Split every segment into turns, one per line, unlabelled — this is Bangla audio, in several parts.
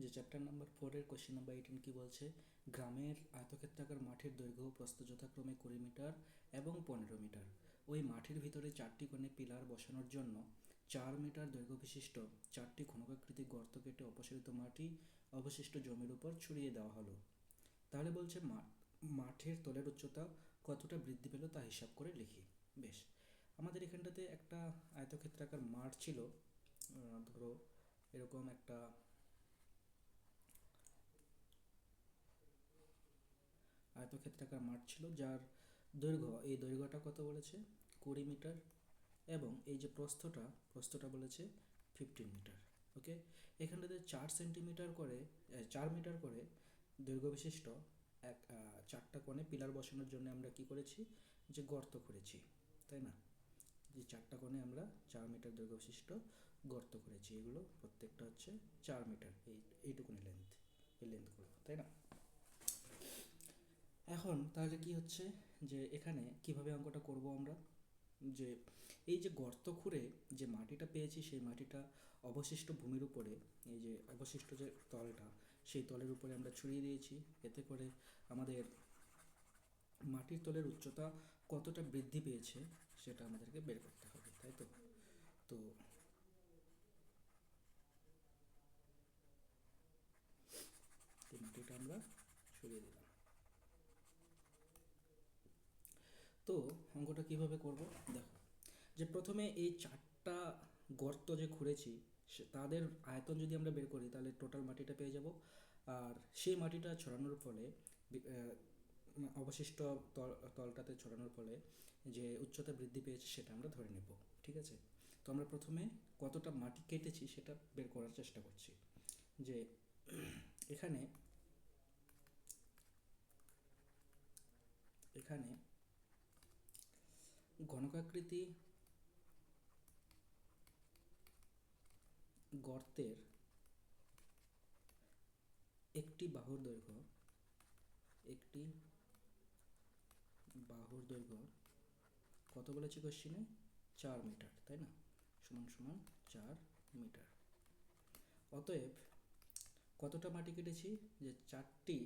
যে চ্যাপ্টার নাম্বার 4-এর কোশ্চেন নাম্বার 18 কি বলছে, গ্রামের আয়তক্ষেত্রাকার মাঠের দৈর্ঘ্য প্রস্থ যথাক্রমে 20 মিটার এবং 15 মিটার। ওই মাঠের ভিতরে 4টি কোণে পিলার বসানোর জন্য 4 মিটার দৈর্ঘ্য বিশিষ্ট 4টি ঘনকাকৃতি গর্ত কেটে অপসারিত মাটি অবশিষ্ট জমির উপর ছড়িয়ে দেওয়া হলো। তাহলে বলছে মাঠের তলের উচ্চতা কতটা বৃদ্ধি পেল তা হিসাব করে লিখি। বেশ, আমাদের এখানটাতে একটা আয়তক্ষেত্রাকার মাঠ ছিল। ধরো এরকম একটা আয়তক্ষেত্রাকার মাঠ ছিল, যার এই দৈর্ঘ্যটা কত বলেছে 20 মিটার, এবং এই যে প্রস্থটা বলেছে 15 মিটার। ওকে, এখানটাতে 4 মিটার করে দৈর্ঘ্য বিশিষ্ট 4টা কোণে পিলার বসানোর জন্য আমরা কি করেছি, যে গর্ত করেছি, তাই না? যে 4টা কোণে আমরা 4 মিটার দৈর্ঘ্য বিশিষ্ট গর্ত করেছি, এগুলো প্রত্যেকটা হচ্ছে 4 মিটার, এইটুকুনি এই লেন্থগুলো, তাই না? এখন তাহলে কি হচ্ছে, যে এখানে কিভাবে অঙ্কটা করব আমরা, যে এই যে গর্ত খুঁড়ে যে মাটিটা পেয়েছি সেই মাটিটা অবশিষ্ট ভূমির উপরে, এই যে অবশিষ্ট যে তলটা সেই তলের উপরে আমরা ছড়িয়ে দিয়েছি। এতে করে আমাদের মাটির তলের উচ্চতা কতটা বৃদ্ধি পেয়েছে সেটা আমাদেরকে বের করতে হবে, তাই তো? তো এই মাটিটা আমরা ছড়িয়ে দিলাম। তো অঙ্কটা কিভাবে করব দেখো, যে প্রথমে এই 4টা গর্ত যে খুঁড়েছি তাদের আয়তন যদি আমরা বের করি তাহলে টোটাল মাটিটা পেয়ে যাব। আর সেই মাটিটা ছড়ানোর ফলে অবশিষ্ট তলটাতে ছড়ানোর ফলে যে উচ্চতা বৃদ্ধি পেয়েছে সেটা আমরা ধরে নেব। ঠিক আছে, তো আমরা প্রথমে কতটা মাটি কেটেছি সেটা বের করার চেষ্টা করছি। যে এখানে এখানে ঘনকাকৃতি গর্তের একটি বাহুর দৈর্ঘ্য কত বলেছে কোশ্চেনে, 4 মিটার, তাই না? সমান সমান 4 মিটার। অতএব কতটা মাটি কেটেছি, যে চারটি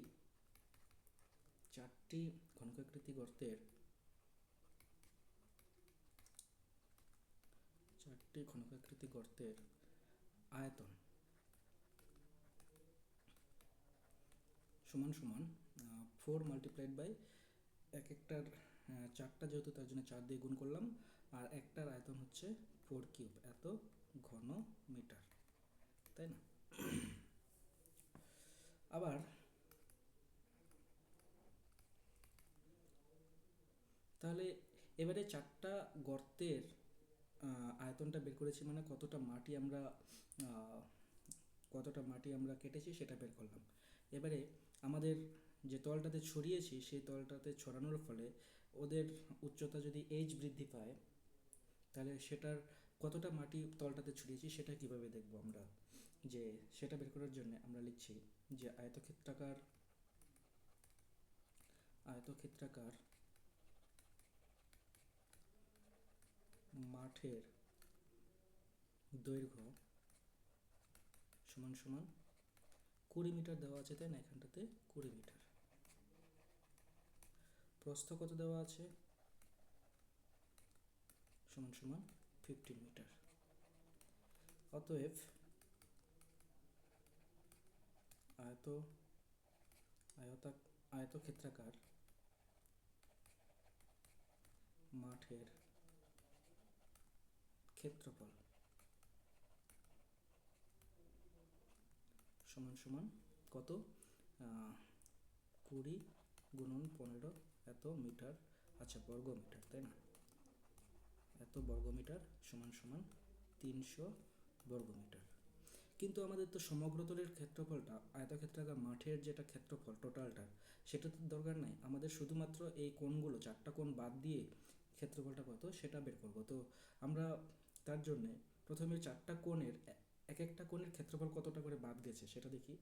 ঘনকাকৃতি গর্তের আয়তন সমান সমান 4 মাল্টিপ্লাইড বাই এক একটার 4টা যেহেতু তার জন্য 4 দিয়ে গুণ করলাম, আর একটার আয়তন হচ্ছে 4 কিউব, এত ঘন মিটার, তাই না? আবার তাহলে এবারে 4টা গর্তের আয়তনটা বের করেছি, মানে কতটা মাটি আমরা কেটেছি সেটা বের করলাম। এবারে আমাদের যে তলটাতে ছড়িয়েছি সেই তলটাতে ছড়ানোর ফলে ওদের উচ্চতা যদি বৃদ্ধি পায়, তাহলে সেটার কতটা মাটি তলটাতে ছড়িয়েছি সেটা কিভাবে দেখব আমরা, যে সেটা বের করার জন্য আমরা লিখছি যে আয়তক্ষেত্রাকার মাঠের দৈর্ঘ্য সমান সমান 20 মিটার দেওয়া আছে, তাই না? এখানটাতে 20 মিটার। প্রস্থ কত দেওয়া আছে, সমান সমান 15 মিটার। অতএব আয়তক্ষেত্রাকার মাঠের ক্ষেত্রফল সমান সমান কত, 20 গুণন 15 এত মিটার, আচ্ছা বর্গ মিটার, তাই না? এত বর্গ মিটার সমান সমান 300 বর্গ মিটার। কিন্তু আমাদের তো সমগ্র তলের ক্ষেত্রফলটা, আয়তক্ষেত্রাকার মাঠের যেটা ক্ষেত্রফল টোটালটার, সেটা তো দরকার নাই, আমাদের শুধুমাত্র এই কোণগুলো 4টা কোণ বাদ দিয়ে ক্ষেত্রফলটা কত সেটা বের করব। তো আমরা তার জন্যে প্রথমে 4টা কোণের এক একটা কোণের ক্ষেত্রফল কতটা করে বাদ গেছে সেটা দেখি।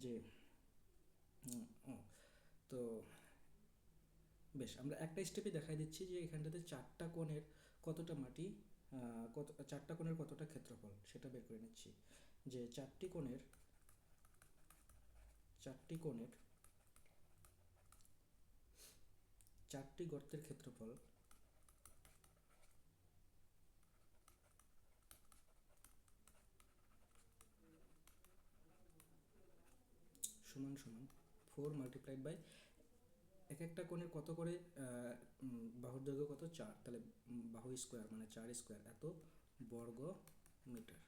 যে তো বেশ, আমরা একটা স্টেপে দেখাই দিচ্ছি যে এখানটাতে 4টা কোণের কতটা মাটি, 4টা কোণের কতটা ক্ষেত্রফল সেটা বের করে নিচ্ছি। যে 4টি কোণের চারটি কোণের চারটি গর্তের ক্ষেত্রফল সমান সমান 4 মাল্টিপ্লাইড বাই এক একটা কোণের কত করে বাহুর দৈর্ঘ্য কত 4, তাহলে বাহু স্কোয়ার মানে 4 স্কোয়ার এত বর্গ মিটার।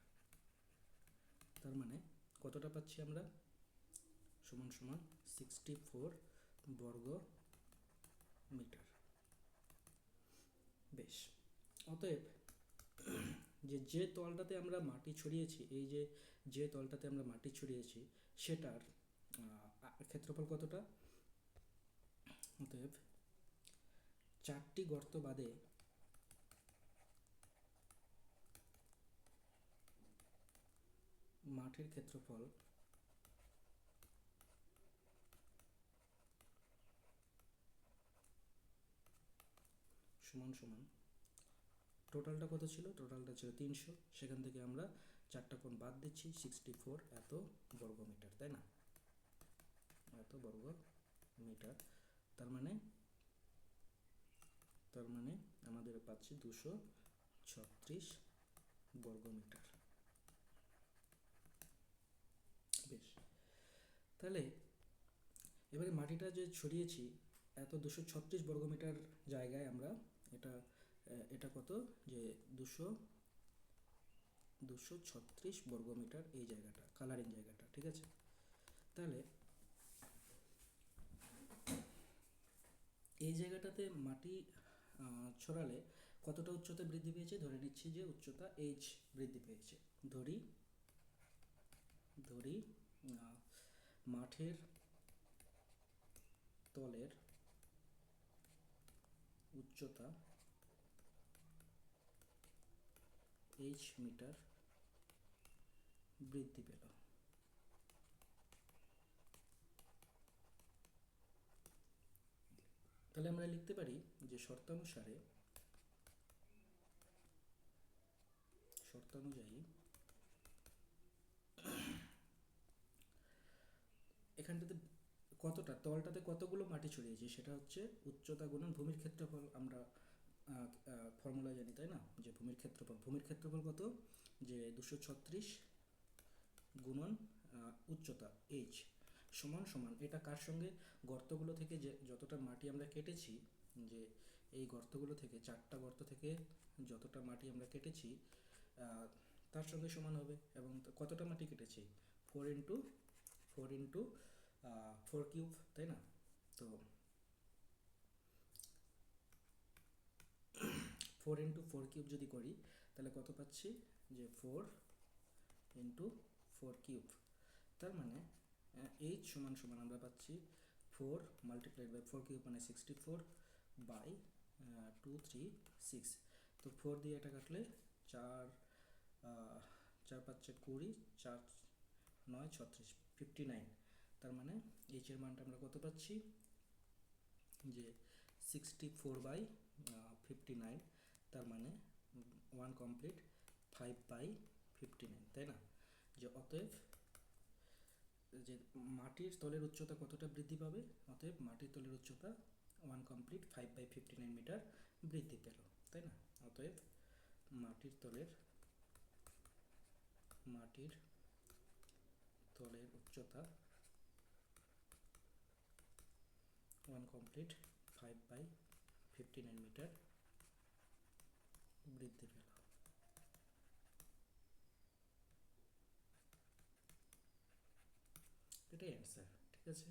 তার মানে কতটা পাচ্ছি আমরা, সমান সমান 64 বর্গ মিটার। বেশ, অতএব যে তলটাতে আমরা মাটি ছড়িয়েছি, এই যে তলটাতে আমরা মাটি ছড়িয়েছি সেটার ক্ষেত্রফল কতটা, অতএব 4টি গর্ত বাদে মাটির ক্ষেত্রফল সমান সমান টোটালটা কত ছিল, টোটালটা ছিল 300, সেখান থেকে আমরা 4টা কোণ বাদ দিচ্ছি, 64 এত বর্গ মিটার, তাই না, এত বর্গ মিটার। তার মানে আমাদের পাচ্ছি 236 বর্গ মিটার। বেশ, তাহলে এবারে মাটিটা যে ছড়িয়েছি এত 236 বর্গ মিটার জায়গায় আমরা এটা কত, যে 236 বর্গ মিটার এই জায়গাটা, কালারিং জায়গাটা, ঠিক আছে। তাহলে এই জায়গাটাতে মাটি ছড়ালে কতটা উচ্চতা বৃদ্ধি পেয়েছে, ধরে নিচ্ছি যে উচ্চতা h বৃদ্ধি পেয়েছে। ধরি মাঠের তলের উচ্চতা h মিটার বৃদ্ধি পেল। তাহলে আমরা লিখতে পারি যে শর্তানুযায়ী এখানটাতে কতটা, তলটাতে কতগুলো মাটি ছড়িয়েছি সেটা হচ্ছে উচ্চতা গুণন ভূমির ক্ষেত্রফল। আমরা ফর্মুলা জানি, তাই না, যে ভূমির ক্ষেত্রফল কত, যে 236 গুণন উচ্চতা h সমান সমান, এটা কার সঙ্গে, গর্তগুলো থেকে যে যতটা মাটি আমরা কেটেছি, যে এই গর্তগুলো থেকে 4টা গর্ত থেকে যতটা মাটি আমরা কেটেছি তার সঙ্গে সমান হবে। এবং কতটা মাটি কেটেছি, 4 ইন্টু 4 কিউব, তাই না। তো 4 ইন্টু 4 কিউব যদি করি তাহলে কত পাচ্ছি, যে 4 ইন্টু 4 কিউব। তার মানে h সমান সমান আমরা পাচ্ছি 4 মাল্টিপ্লাইড বাই 4 কিউব মানে 64 বাই 236। তো 4 দিয়ে এটা কাটলে 4 5 20, 4 9 36, 59। তার মানে h এর মানটা আমরা কত পাচ্ছি, যে 64 বাই 59, তার মানে 1 কমপ্লিট 5/59, তাই না। যে অতএব যে মাটির তলের উচ্চতা কতটা বৃদ্ধি পাবে, অতএব মাটির তলের উচ্চতা 1 কমপ্লিট 5/59 মিটার বৃদ্ধি পেল, তাই না। অতএব মাটির তলের উচ্চতা 1 কমপ্লিট 5/59 মিটার বৃদ্ধি পেল। এটাই অ্যান্সার, ঠিক আছে।